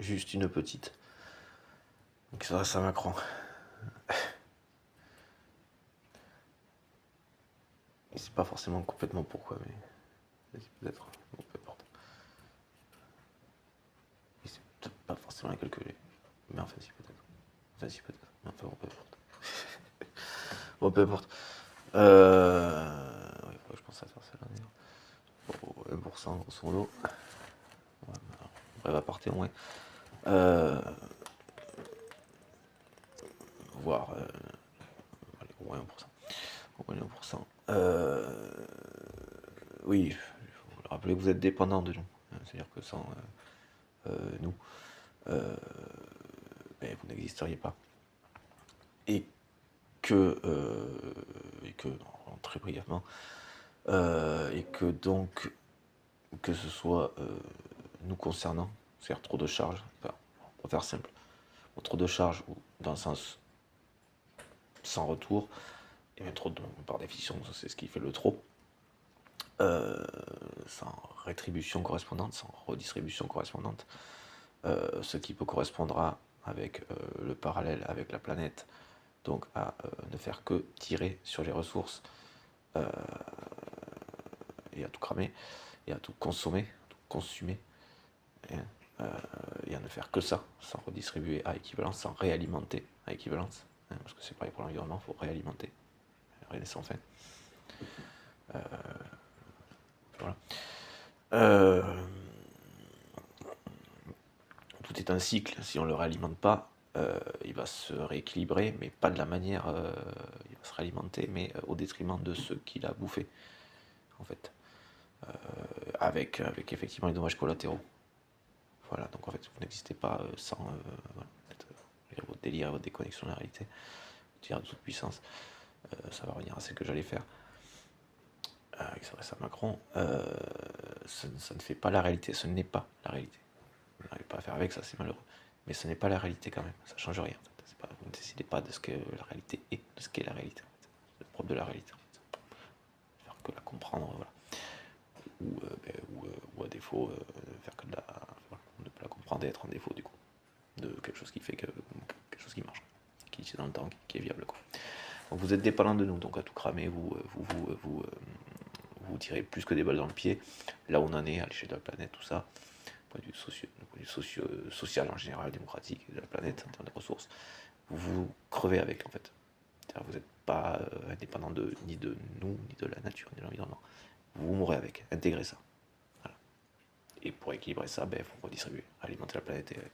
juste une petite. Donc il s'adresse à Macron. Il sait pas forcément complètement pourquoi, mais vas-y, peut-être. Bon, peu importe. Il sait peut-être pas forcément calculer. Mais enfin, si, peut-être. Enfin, si, peut-être. Mais enfin, bon, peu importe. Bon, peu importe. Ouais, je pense à faire ça là. Bon, 1%, grosso modo. Ouais, bref, à partir, ouais. Voire. Allez, au moins 1%. Au moins 1%. Oui, il faut rappeler que vous êtes dépendant de nous. C'est-à-dire que sans nous, ben, vous n'existeriez pas. Et que, non, très brièvement, et que donc, que ce soit nous concernant, c'est-à-dire trop de charges, enfin, on va faire simple, trop de charges ou dans le sens sans retour, et même trop de, par définition, c'est ce qui fait le trop, sans rétribution correspondante, sans redistribution correspondante, ce qui peut correspondre avec le parallèle avec la planète, donc à ne faire que tirer sur les ressources et à tout cramer, et à tout consommer, tout consumer, et à ne faire que ça, sans redistribuer à équivalence, sans réalimenter à équivalence, parce que c'est pareil pour l'environnement, il faut réalimenter, rien n'est sans fin. Voilà. Tout est un cycle, si on ne le réalimente pas, il va se rééquilibrer, mais pas de la manière, il va se réalimenter, mais au détriment de ceux qu'il a bouffé, en fait, avec effectivement les dommages collatéraux. Voilà, donc en fait, vous n'existez pas sans votre délire et votre déconnexion de la réalité, de toute puissance. Ça va revenir à ce que j'allais faire. Qui s'adresse à Macron. Ça ne fait pas la réalité, ce n'est pas la réalité. Vous n'arrivez pas à faire avec ça, c'est malheureux. Mais ce n'est pas la réalité quand même, ça ne change rien. En fait. Pas, vous ne décidez pas de ce que la réalité est, de ce qu'est la réalité. En fait. C'est le propre de la réalité. En fait. Faire que la comprendre, voilà. Ou à défaut, faire que de la. Voilà, ne pas la comprendre et être en défaut du coup. De quelque chose qui fait que. Quelque chose qui marche. Qui tient dans le temps, qui est viable quoi. Donc vous êtes dépendant de nous, donc à tout cramer, vous tirez plus que des balles dans le pied. Là où on en est, à l'échelle de la planète, tout ça. Point de vue social en général, démocratique de la planète en termes de ressources, vous crevez avec en fait. C'est-à-dire vous n'êtes pas indépendant ni de nous, ni de la nature, ni de l'environnement. Vous mourrez avec, intégrez ça. Voilà. Et pour équilibrer ça, il faut redistribuer, alimenter la planète et